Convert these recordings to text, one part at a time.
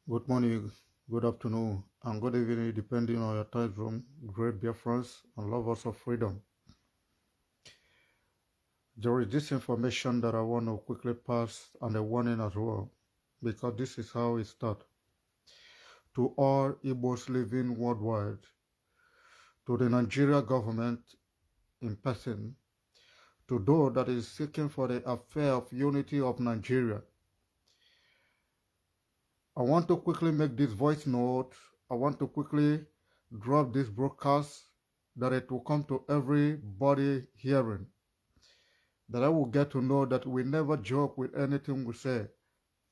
Good morning, good afternoon, and good evening, depending on your time zone, great Biafrans and lovers of freedom. There is this information that I want to quickly pass and a warning as well, because this is how it starts. To all Igbos living worldwide, to the Nigeria government in person, to those that is seeking for the affair of unity of Nigeria, I want to quickly make this voice note. I want to quickly drop this broadcast that it will come to everybody hearing, that I will get to know that we never joke with anything we say,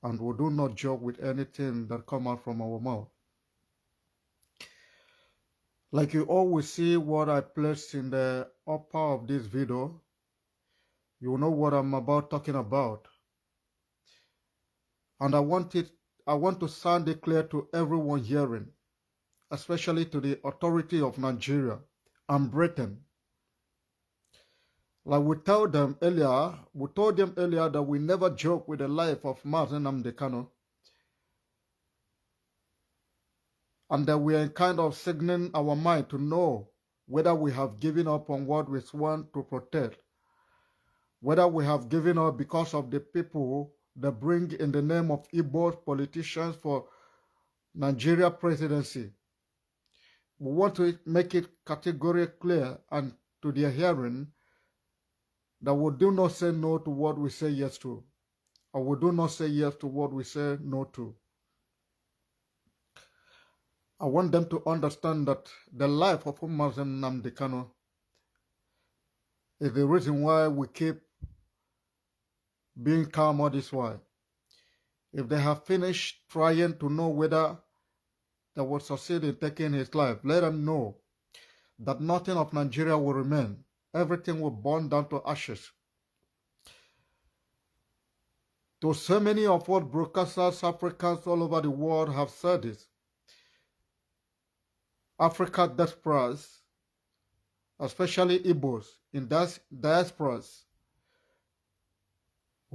and we do not joke with anything that come out from our mouth. Like you always see what I placed in the upper of this video, you know what I'm about talking about. And I want to sound it clear to everyone hearing, especially to the authority of Nigeria and Britain. Like we told them earlier that we never joke with the life of Mazi Nnamdi Kanu, and that we are kind of signaling our mind to know whether we have given up on what we want to protect, whether we have given up because of the people that bring in the name of Igbo politicians for Nigeria presidency. We want to make it categorically clear and to their hearing that we do not say no to what we say yes to, or we do not say yes to what we say no to. I want them to understand that the life of Mazi Nnamdi Kanu is the reason why we keep being calm all this while. If they have finished trying to know whether they will succeed in taking his life, let them know that nothing of Nigeria will remain. Everything will burn down to ashes. To so many of what broadcasters, Africans all over the world have said this, Africa diasporas, especially Igbos in diasporas,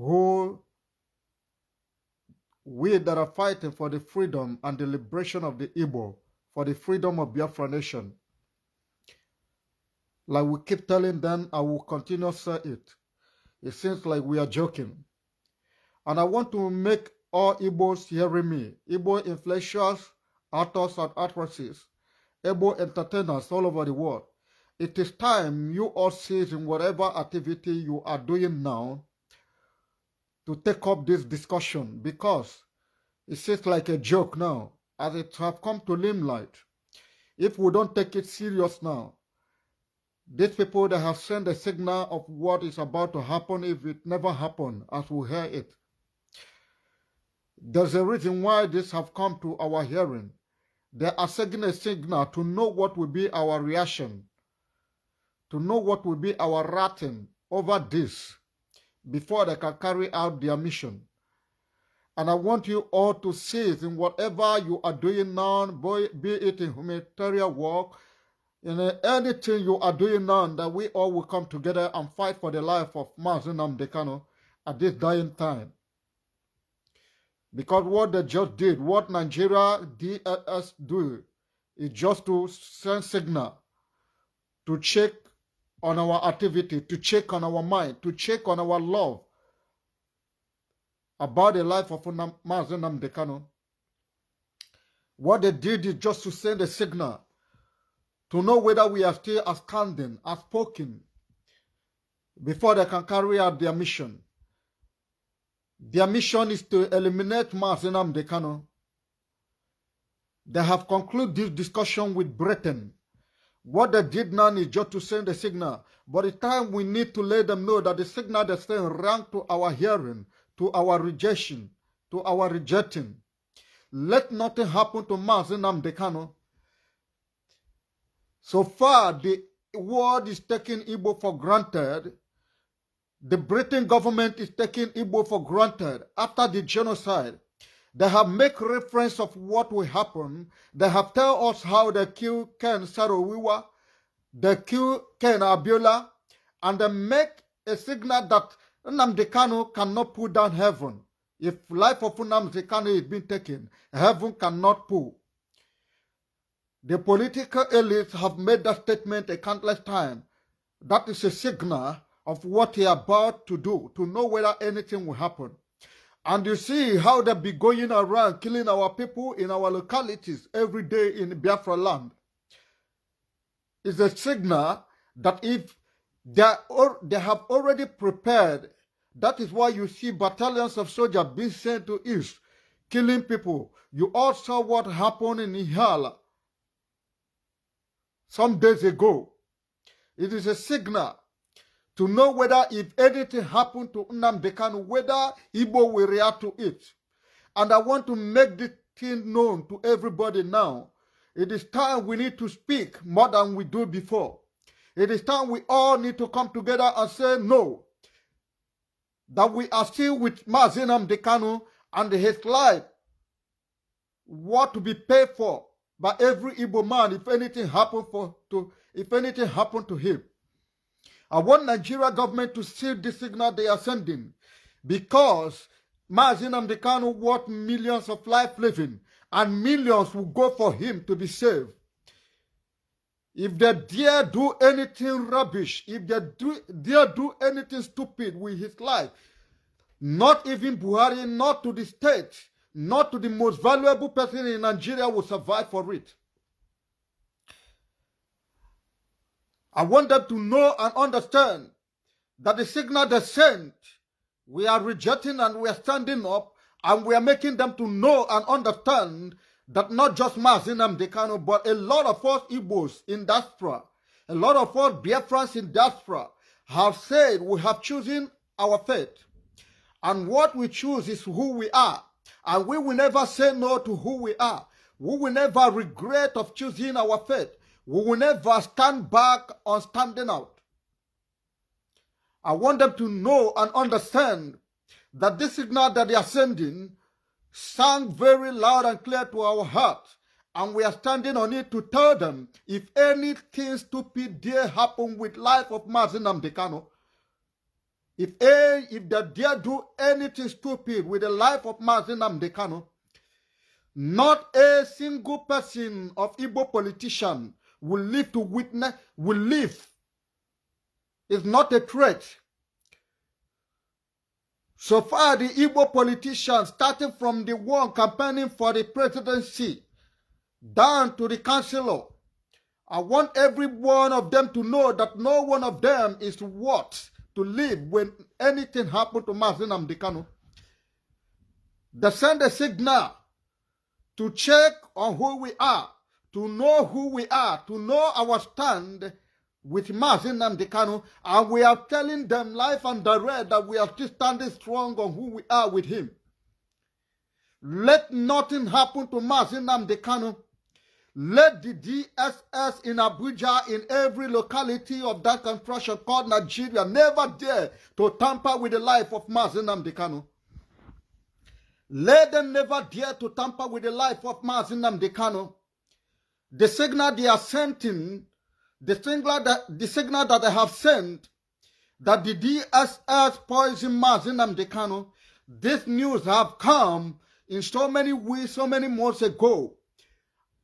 who we that are fighting for the freedom and the liberation of the Igbo, for the freedom of Biafra nation. Like we keep telling them, I will continue to say it. It seems like we are joking. And I want to make all Igbos hearing me, Igbo influencers, authors and actresses, Igbo entertainers all over the world. It is time you all cease in whatever activity you are doing now to take up this discussion, because it seems like a joke now, as it have come to limelight. If we don't take it serious now, these people that have sent a signal of what is about to happen, if it never happened, as we hear it, there's a reason why this have come to our hearing. They are sending a signal to know what will be our reaction, to know what will be our rating over this, before they can carry out their mission. And I want you all to cease in whatever you are doing now, be it in humanitarian work, in anything you are doing now, that we all will come together and fight for the life of Mazi Nnamdi Kanu at this dying time. Because what they just did, what Nigeria DSS do, is just to send signal, to check on our activity, to check on our mind, to check on our love about the life of Mazi Nnamdi Kanu. What they did is just to send a signal to know whether we are still standing, as spoken, before they can carry out their mission. Their mission is to eliminate Mazi Nnamdi Kanu. They have concluded this discussion with Britain. What they did now is just to send a signal. But the time we need to let them know that the signal they send rang to our hearing, to our rejection, to our rejecting. Let nothing happen to Mazi Nnamdi Kanu. So far, the world is taking Igbo for granted. The Britain government is taking Igbo for granted after the genocide. They have made reference of what will happen. They have told us how they killed Ken Saro-Wiwa, they killed Ken Abiola, and they make a signal that Nnamdi Kanu cannot pull down heaven. If life of Nnamdi Kanu is being taken, heaven cannot pull. The political elites have made that statement a countless time. That is a signal of what they are about to do, to know whether anything will happen. And you see how they be going around killing our people in our localities every day in Biafra land. It's a signal that if they have already prepared, that is why you see battalions of soldiers being sent to East, killing people. You all saw what happened in Ihala some days ago. It is a signal to know whether if anything happened to Nnamdi Kanu, whether Igbo will react to it. And I want to make this thing known to everybody now. It is time we need to speak more than we do before. It is time we all need to come together and say no. That we are still with Mazi Nnamdi Kanu and his life. What to be paid for by every Igbo man if anything happened to him. I want Nigeria government to see the signal they are sending, because Mazi Nnamdi Kanu worth millions of life living, and millions will go for him to be saved. If they dare do anything rubbish, if they dare do anything stupid with his life, not even Buhari, not to the state, not to the most valuable person in Nigeria will survive for it. I want them to know and understand that the signal they sent, we are rejecting and we are standing up, and we are making them to know and understand that not just Mazi Nnamdi Kanu, but a lot of us Igbos in diaspora, a lot of us Biafrans in diaspora have said we have chosen our fate. And what we choose is who we are. And we will never say no to who we are. We will never regret of choosing our fate. We will never stand back on standing out. I want them to know and understand that this signal that they are sending sang very loud and clear to our heart. And we are standing on it to tell them, if anything stupid dare happen with life of Mazi Nnamdi Kanu, if they dare do anything stupid with the life of Mazi Nnamdi Kanu, not a single person of Igbo politician will live to witness, will live. It's not a threat. So far, the Igbo politicians, starting from the one campaigning for the presidency, down to the councillor, I want every one of them to know that no one of them is worth to live when anything happens to Mazi Nnamdi Kanu. They send a signal to check on who we are, to know who we are, to know our stand with Mazi Nnamdi Kanu, and we are telling them life and direct that we are still standing strong on who we are with him. Let nothing happen to Mazi Nnamdi Kanu. Let the DSS in Abuja, in every locality of that construction called Nigeria, never dare to tamper with the life of Mazi Nnamdi Kanu. Let them never dare to tamper with the life of Mazi Nnamdi Kanu. The signal they are sending, the signal that they have sent, that the DSS poisoned Mazi Nnamdi Kanu, this news have come in so many weeks, so many months ago.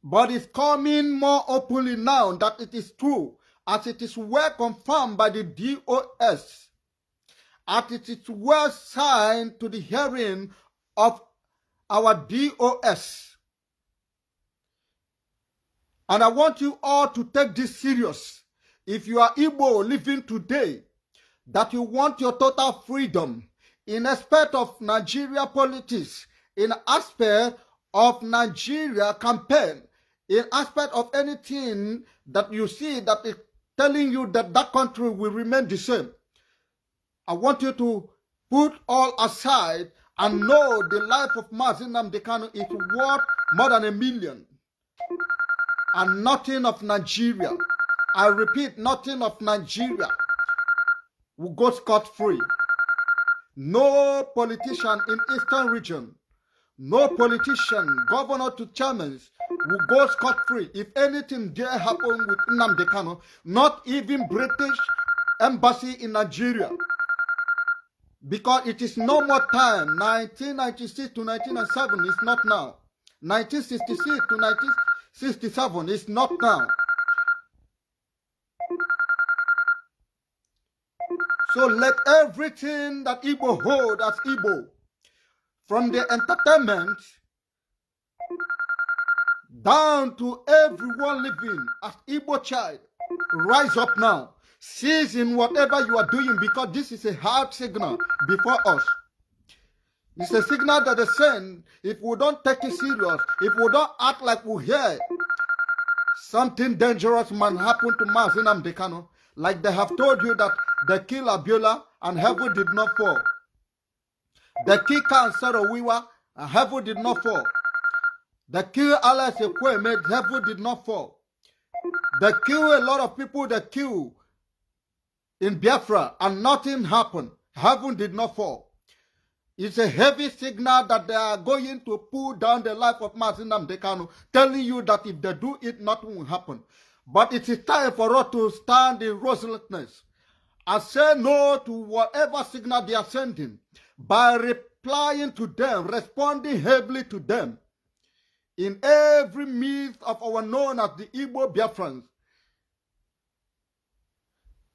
But it's coming more openly now that it is true, as it is well confirmed by the DOS, as it is well signed to the hearing of our DOS. And I want you all to take this serious. If you are Igbo living today, that you want your total freedom in aspect of Nigeria politics, in aspect of Nigeria campaign, in aspect of anything that you see that is telling you that that country will remain the same, I want you to put all aside and know the life of Mazi Nnamdi Kanu is worth more than $1 million. And nothing of Nigeria, I repeat, nothing of Nigeria will go scot-free. No politician in Eastern region, no politician, governor to chairmen, will go scot-free if anything dare happen with Nnamdi Kanu, not even British embassy in Nigeria. because it is no more time. 1996 to 1997 is not now. 1966 to 1967 is not now. So let everything that Igbo hold as Igbo, from the entertainment down to everyone living as Igbo child, rise up now. Cease in whatever you are doing, because this is a hard signal before us. It's a signal that they send. If we don't take it serious, if we don't act like we hear, something dangerous might happen to Mazi Nnamdi Kanu. Like they have told you that they killed Abiola and heaven did not fall. They killed Kansero Wiwa and heaven did not fall. They killed Alex Ekweme, heaven did not fall. They killed a lot of people, they killed in Biafra and nothing happened. Heaven did not fall. It's a heavy signal that they are going to pull down the life of Mazi Nnamdi Kanu, telling you that if they do it, nothing will happen. But it is time for us to stand in resoliteness and say no to whatever signal they are sending by replying to them, responding heavily to them in every midst of our known as the Igbo Biafrans,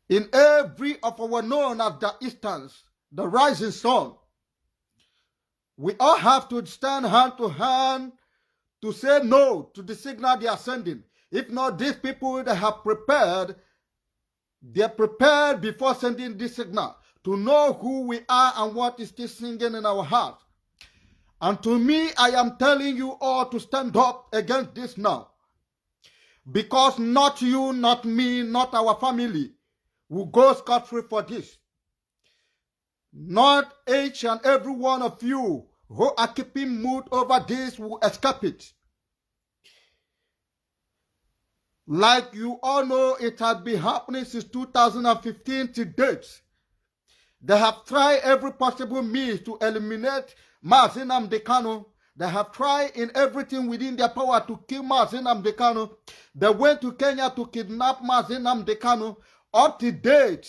in every of our known as the Easterns, the rising sun. We all have to stand hand to hand to say no to the signal they are sending. If not, these people that have prepared, they're prepared before sending this signal to know who we are and what is still singing in our hearts. And to me, I am telling you all to stand up against this now. Because not you, not me, not our family will go scot-free for this. Not each and every one of you who are keeping mood over this will escape it. Like you all know, it has been happening since 2015 to date. They have tried every possible means to eliminate Mazi Nnamdi Kanu. They have tried in everything within their power to kill Mazi Nnamdi Kanu. They went to Kenya to kidnap Mazi Nnamdi Kanu. Up to date,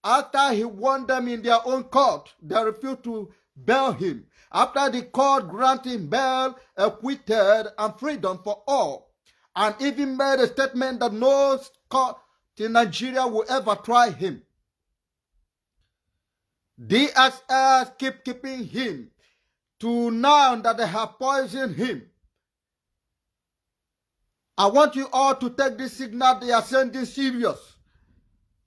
after he won them in their own court, they refused to bail him. After the court granted him bail, acquitted, and freedom for all, and even made a statement that no court in Nigeria will ever try him. DSS keeping him to now that they have poisoned him. I want you all to take this signal they are sending serious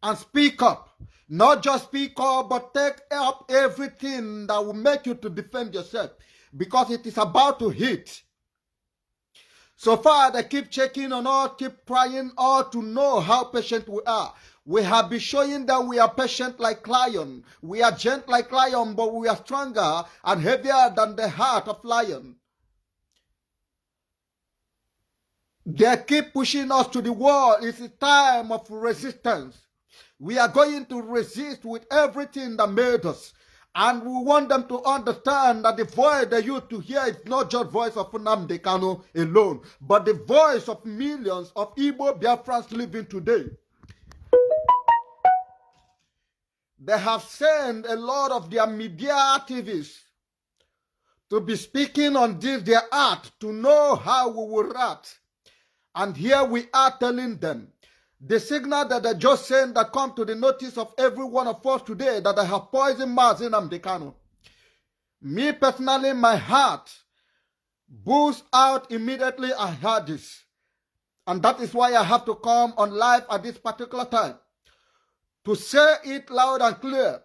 and speak up. Not just speak up, but take up everything that will make you to defend yourself, because it is about to hit. So far, they keep checking on us, keep trying all to know how patient we are. We have been showing that we are patient like lion. We are gentle like lion, but we are stronger and heavier than the heart of lion. They keep pushing us to the wall. It's a time of resistance. We are going to resist with everything that made us. And we want them to understand that the voice they used to hear is not just the voice of Nnamdi Kanu alone, but the voice of millions of Igbo Biafrans living today. They have sent a lot of their media activists to be speaking on this, their art, to know how we will react. And here we are telling them, the signal that they just sent that come to the notice of every one of us today that I have poisoned Mazi Nnamdi Kanu. Me personally, my heart burst out immediately I heard this. And that is why I have to come on live at this particular time to say it loud and clear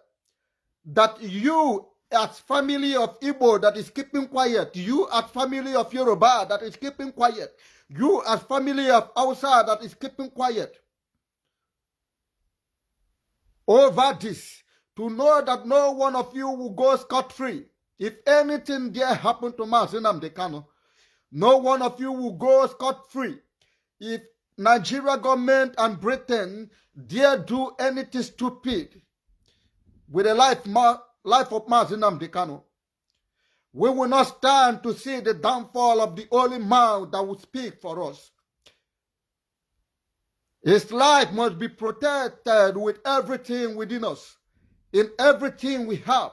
that you as family of Igbo that is keeping quiet, you as family of Yoruba that is keeping quiet, you as family of Hausa that is keeping quiet over this, to know that no one of you will go scot-free. If anything dare happen to Mazi Nnamdi Kanu, no one of you will go scot-free. If Nigeria government and Britain dare do anything stupid with the life of Mazi Nnamdi Kanu, we will not stand to see the downfall of the only mouth that will speak for us. His life must be protected with everything within us, in everything we have.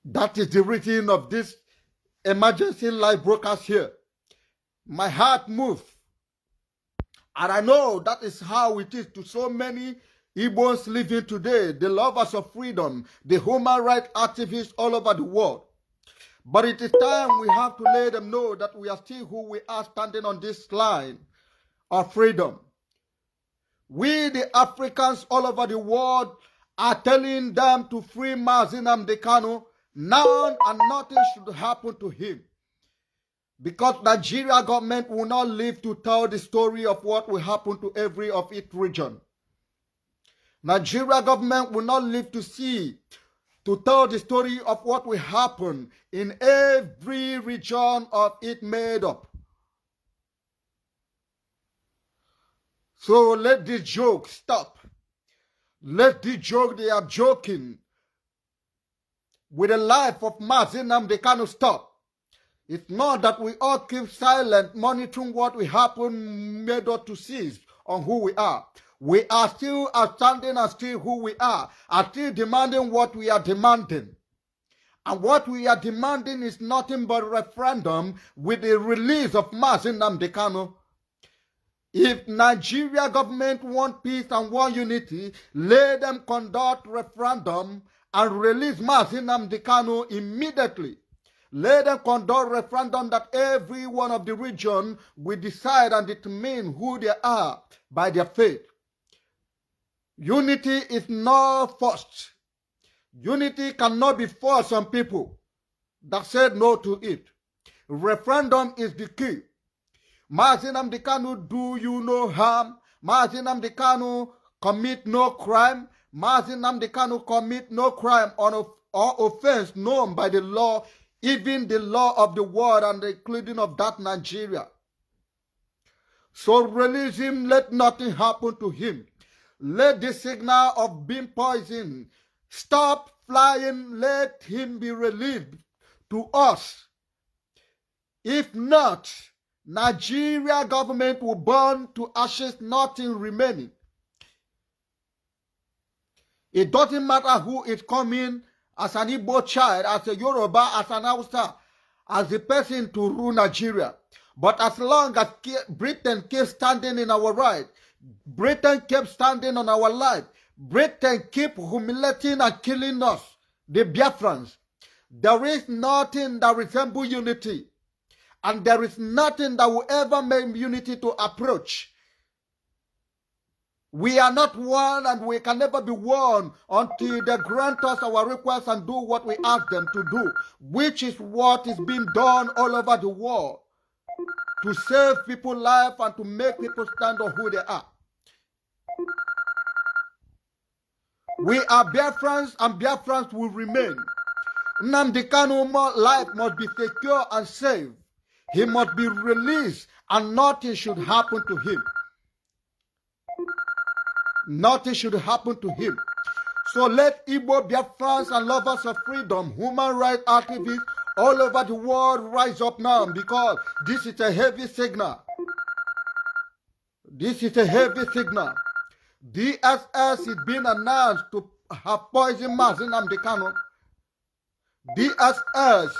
That is the reason of this emergency live broadcast here. My heart moved. And I know that is how it is to so many Igbos living today, the lovers of freedom, the human rights activists all over the world. But it is time we have to let them know that we are still who we are, standing on this line of freedom. We, the Africans all over the world, are telling them to free Mazi Nnamdi Kanu now, and nothing should happen to him. Because Nigeria government will not live to tell the story of what will happen to every of its region. Nigeria government will not live to see, to tell the story of what will happen in every region of it made up. So let this joke stop. Let this joke they are joking with the life of Mazi Nnamdi Kanu stop. It's not that we all keep silent, monitoring what will happen, made us to cease on who we are. We are still standing and still who we are still demanding what we are demanding. And what we are demanding is nothing but referendum with the release of Mazi Nnamdi Kanu. If Nigeria government want peace and want unity, let them conduct referendum and release Mazi Nnamdi Kanu immediately. Let them conduct referendum that every one of the region will decide and determine who they are by their faith. Unity is not forced. Unity cannot be forced on people that said no to it. Referendum is the key. Mazi Nnamdi Kanu do you no harm. Mazi Nnamdi Kanu commit no crime. Mazi Nnamdi Kanu commit no crime or offense known by the law, even the law of the world and including of that Nigeria. So release him, let nothing happen to him. Let the signal of being poisoned stop flying, let him be released to us. If not, Nigeria government will burn to ashes, nothing remaining. It doesn't matter who is coming as an Igbo child, as a Yoruba, as an Hausa, as a person to rule Nigeria. But as long as Britain keeps standing in our right, Britain keeps standing on our life, Britain keep humiliating and killing us, the Biafrans, there is nothing that resembles unity. And there is nothing that will ever make unity to approach. We are not one and we can never be one until they grant us our requests and do what we ask them to do, which is what is being done all over the world to save people's life and to make people stand on who they are. We are Biafrans and Biafrans will remain. Nnamdi Kanu's life must be secure and safe. He must be released and nothing should happen to him. Nothing should happen to him. So let Igbo Biafrans and lovers of freedom, human rights activists all over the world rise up now, because this is a heavy signal. This is a heavy signal. DSS is being announced to have poisoned Mazi Nnamdi Kanu. DSS,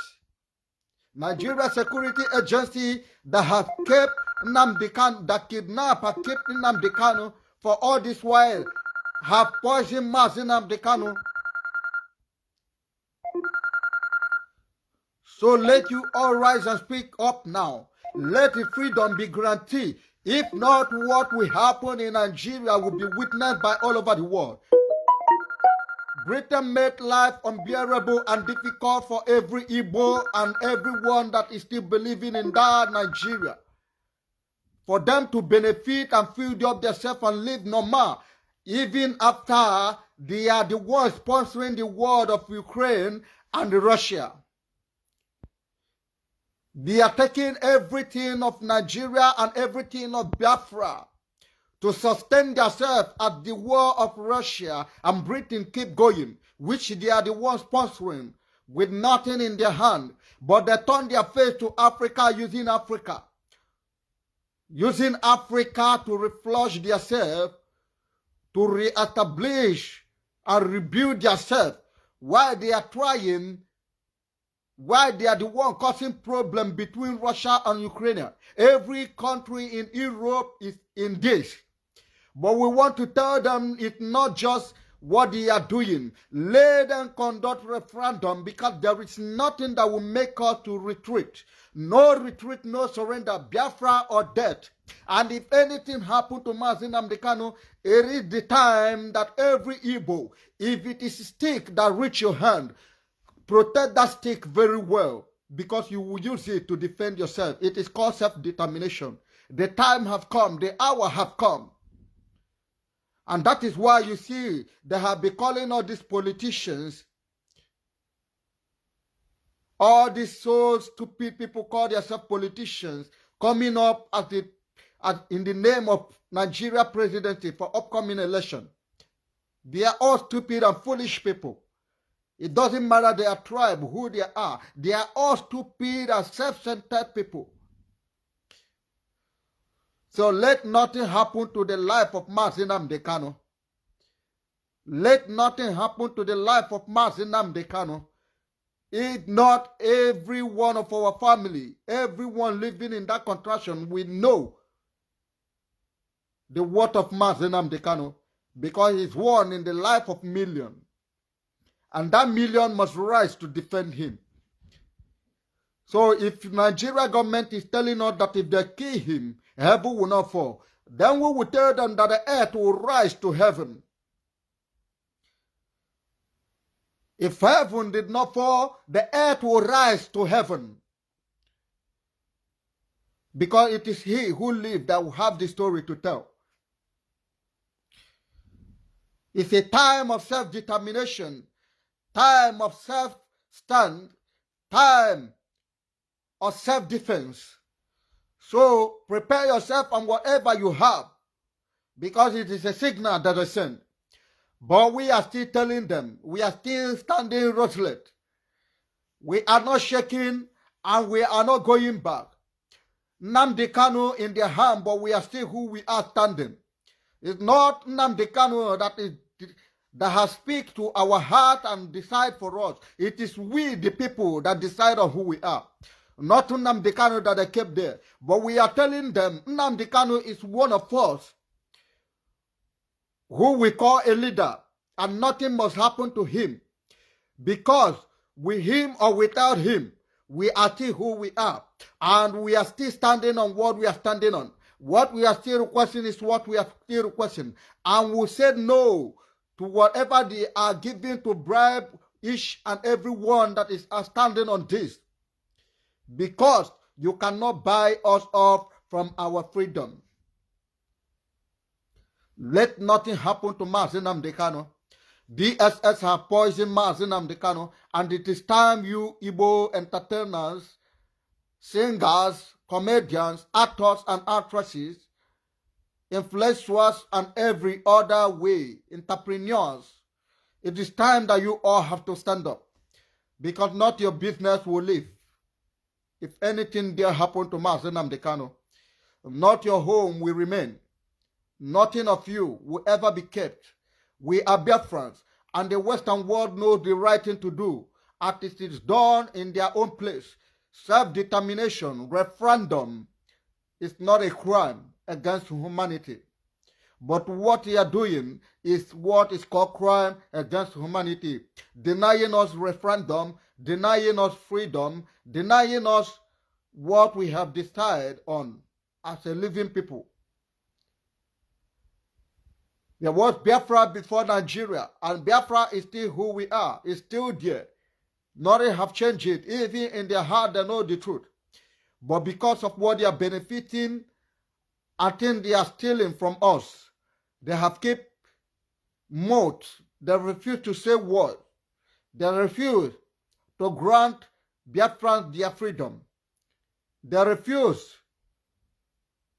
Nigeria Security Agency, that have kept Nnamdi Kanu, that kidnapped and kept Nnamdi Kanu for all this while, have poisoned Mazi Nnamdi Kanu. So let you all rise and speak up now. Let the freedom be granted. If not, what will happen in Nigeria will be witnessed by all over the world. Britain made life unbearable and difficult for every Igbo and everyone that is still believing in that Nigeria. For them to benefit and fill up themselves and live normal, even after they are the ones sponsoring the war of Ukraine and Russia. They are taking everything of Nigeria and everything of Biafra to sustain themselves at the war of Russia and Britain keep going, which they are the ones sponsoring with nothing in their hand. But they turn their face to Africa using Africa. Using Africa to reflush themselves, to re-establish and rebuild themselves, while they are trying Why they are the one causing problem between Russia and Ukraine. Every country in Europe is in this. But we want to tell them it's not just what they are doing. Let them conduct referendum, because there is nothing that will make us to retreat. No retreat, no surrender, Biafra or death. And if anything happened to Mazi Nnamdi Kanu, it is the time that every Igbo, if it is a stick that reach your hand, protect that stick very well, because you will use it to defend yourself. It is called self-determination. The time have come, the hour have come. And that is why you see they have been calling all these politicians, all these so stupid people call themselves politicians, coming up in the name of Nigeria presidency for upcoming election. They are all stupid and foolish people. It doesn't matter their tribe, who they are. They are all stupid and self-centered people. So let nothing happen to the life of Mazi Nnamdi Kanu. Let nothing happen to the life of Mazi Nnamdi Kanu. If not every one of our family, everyone living in that contraction, we know the worth of Mazi Nnamdi Kanu, because he's one in the life of millions. And that million must rise to defend him. So if Nigeria government is telling us that if they kill him, heaven will not fall, then we will tell them that the earth will rise to heaven. If heaven did not fall, the earth will rise to heaven. Because it is he who lived that will have the story to tell. It's a time of self-determination, time of self-stand, time of self-defense. So prepare yourself on whatever you have, because it is a signal that I send. But we are still telling them, we are still standing resolute. We are not shaking and we are not going back. Nnamdi Kanu in their hand, but we are still who we are standing. It's not Nnamdi Kanu that has speak to our heart and decide for us. It is we, the people, that decide on who we are. Not Nnamdi Kanu that they kept there. But we are telling them Nnamdi Kanu is one of us who we call a leader, and nothing must happen to him. Because with him or without him, we are still who we are. And we are still standing on what we are standing on. What we are still requesting is what we are still requesting. And we said no to whatever they are giving to bribe each and every one that is standing on this. Because you cannot buy us off from our freedom. Let nothing happen to Mazi Nnamdi Kanu. DSS have poisoned Mazi Nnamdi Kanu, and it is time you Igbo entertainers, singers, comedians, actors and actresses, influencers and every other way, entrepreneurs, it is time that you all have to stand up, because not your business will live. If anything dare happen to Mazi Nnamdi Kanu, not your home will remain. Nothing of you will ever be kept. We are Biafrans, and the Western world knows the right thing to do, as it is done in their own place. Self-determination, referendum is not a crime against humanity. But what they are doing is what is called crime against humanity. Denying us referendum, denying us freedom, denying us what we have decided on as a living people. There was Biafra before Nigeria, and Biafra is still who we are. It's still there. Nothing have changed it. Even in their heart, they know the truth. But because of what they are benefiting, I think they are stealing from us. They have kept mouth. They refuse to say word. They refuse to grant Biafrans their freedom. They refuse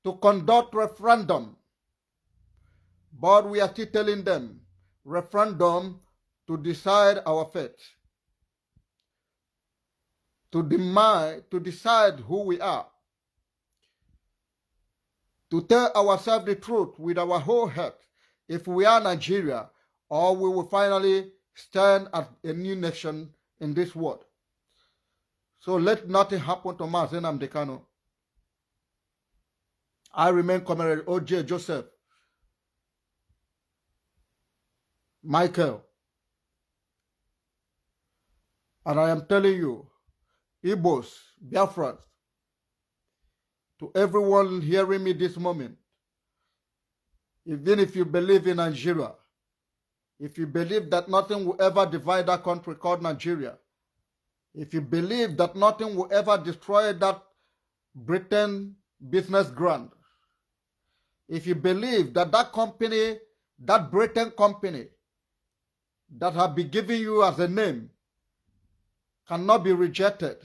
to conduct referendum. But we are still telling them, referendum to decide our fate. To decide who we are. To tell ourselves the truth with our whole heart, if we are Nigeria, or we will finally stand as a new nation in this world. So let nothing happen to Mazi Nnamdi Kanu. I remain Comrade O.J. Joseph Michael. And I am telling you, Igbos, Biafrans, to everyone hearing me this moment, even if you believe in Nigeria, if you believe that nothing will ever divide that country called Nigeria, if you believe that nothing will ever destroy that Britain business grant, if you believe that that company, that Britain company that have been giving you as a name cannot be rejected,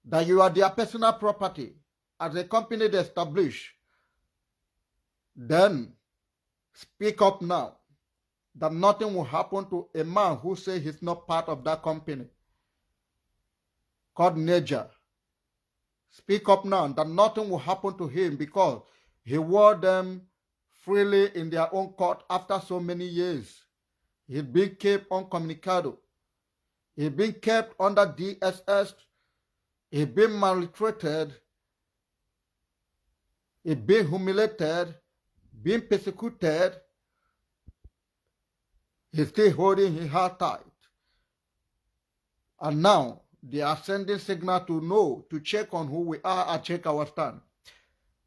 that you are their personal property as a company they establish, then speak up now that nothing will happen to a man who says he's not part of that company called Niger. Speak up now that nothing will happen to him because he wore them freely in their own court after so many years. He's been kept uncommunicado. He's been kept under DSS. He's been maltreated. He's been humiliated, being persecuted. He's still holding his heart tight. And now they are sending signal to know, to check on who we are and check our stand.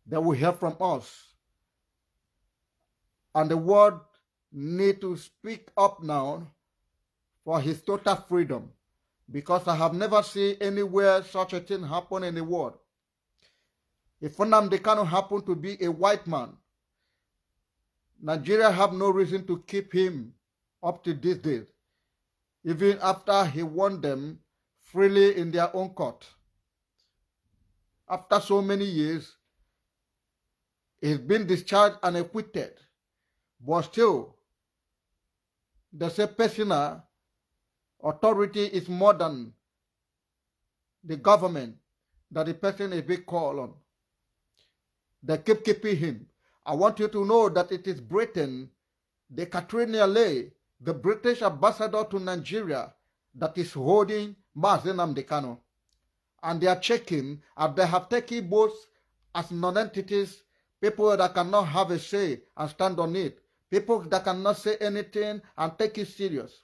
They will hear from us. And the world need to speak up now for his total freedom. Because I have never seen anywhere such a thing happen in the world. If Nnamdi Kanu happen to be a white man, Nigeria have no reason to keep him up to this day, even after he won them freely in their own court. After so many years, he's been discharged and acquitted, but still, the same personal authority is more than the government that the person is being called on. They keep keeping him. I want you to know that it is Britain, the Katrina Lay, the British ambassador to Nigeria, that is holding Mazi Nnamdi Kanu. And they are checking, and they have taken both as non-entities, people that cannot have a say and stand on it, people that cannot say anything and take it serious.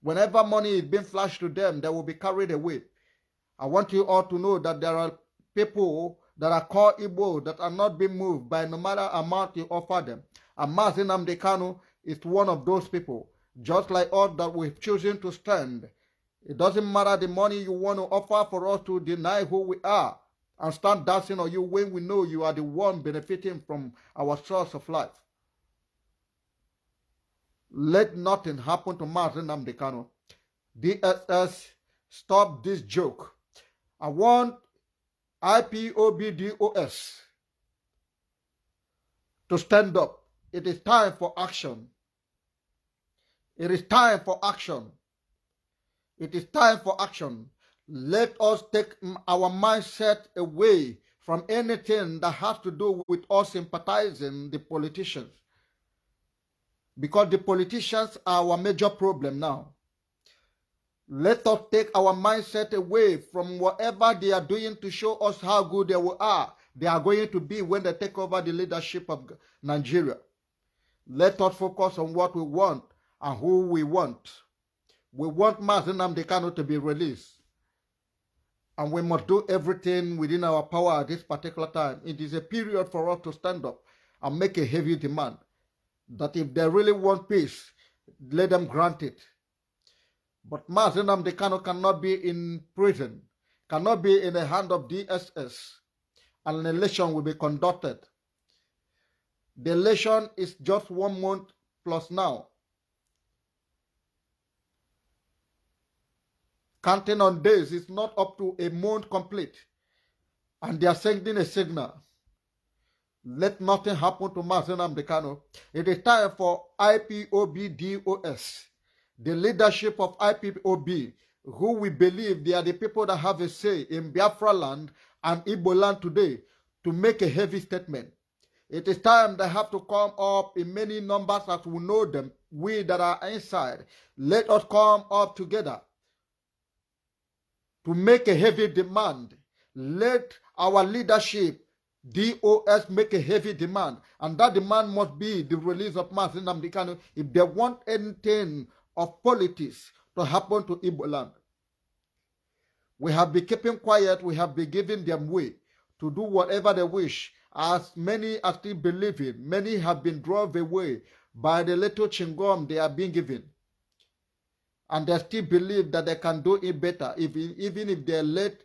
Whenever money is being flashed to them, they will be carried away. I want you all to know that there are people that are called Igbo that are not being moved by no matter amount you offer them. And Mazi Nnamdi Kanu is one of those people. Just like us that we've chosen to stand. It doesn't matter the money you want to offer for us to deny who we are and stand dancing on you when we know you are the one benefiting from our source of life. Let nothing happen to Mazi Nnamdi Kanu. DSS, stop this joke. I want IPOBDOS to stand up. It is time for action. It is time for action. It is time for action. Let us take our mindset away from anything that has to do with us sympathizing the politicians. Because the politicians are our major problem now. Let us take our mindset away from whatever they are doing to show us how good they are going to be when they take over the leadership of Nigeria. Let us focus on what we want and who we want. We want Mazi Nnamdi Kanu to be released. And we must do everything within our power at this particular time. It is a period for us to stand up and make a heavy demand that if they really want peace, let them grant it. But Mazi Nnamdi Kanu cannot be in prison, cannot be in the hand of DSS, and an election will be conducted. The election is just 1 month plus now. Counting on days is not up to a month complete. And they are sending a signal. Let nothing happen to Mazi Nnamdi Kanu. It is time for IPOBDOS, the leadership of IPOB, who we believe they are the people that have a say in Biafra land and Igbo land today, to make a heavy statement. It is time they have to come up in many numbers as we know them, we that are inside. Let us come up together to make a heavy demand. Let our leadership, DOS, make a heavy demand. And that demand must be the release of Mazi Nnamdi Kanu if they want anything of politics to happen to Igbo land. We have been keeping quiet. We have been giving them way to do whatever they wish. As many are still believing, many have been drawn away by the little chingom they are being given. And they still believe that they can do it better, even if they let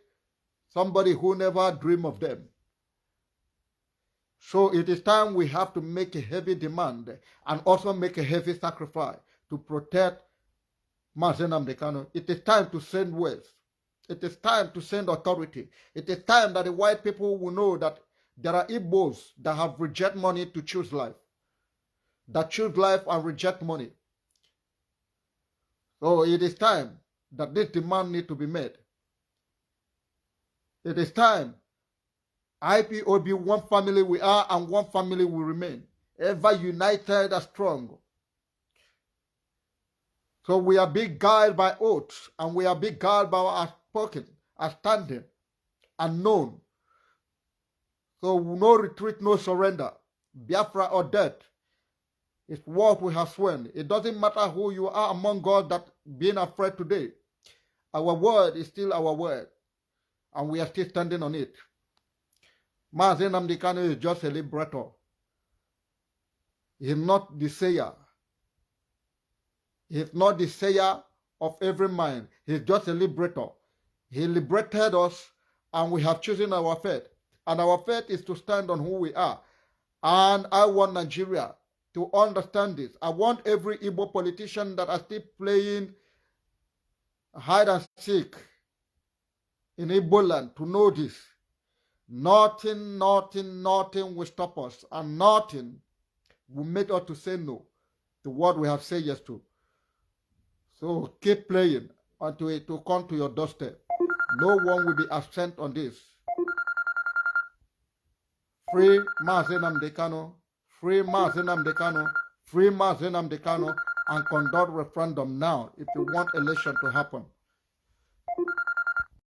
somebody who never dreamed of them. So it is time we have to make a heavy demand and also make a heavy sacrifice to protect Mazi Nnamdi Kanu. It is time to send words. It is time to send authority. It is time that the white people will know that there are Igbos that have reject money to choose life. That choose life and reject money. So it is time that this demand needs to be made. It is time. IPOB, one family we are and one family will remain. Ever united and strong. So we are being guided by oaths and we are being guided by our spoken, our standing, and known. So no retreat, no surrender. Biafra or death. It's what we have sworn. It doesn't matter who you are among God that being afraid today. Our word is still our word. And we are still standing on it. Mazi Nnamdi Kanu is just a liberator. He is not the sayer. He is not the sayer of every mind. He is just a liberator. He liberated us and we have chosen our faith. And our faith is to stand on who we are. And I want Nigeria to understand this. I want every Igbo politician that are still playing hide and seek in Igbo land to know this. Nothing will stop us. And nothing will make us to say no to what we have said yes to. So keep playing until it will come to your doorstep. No one will be absent on this. Free Mazi Nnamdi Kanu. Free Mazi Nnamdi Kanu. Free Mazi Nnamdi Kanu. And conduct referendum now if you want election to happen.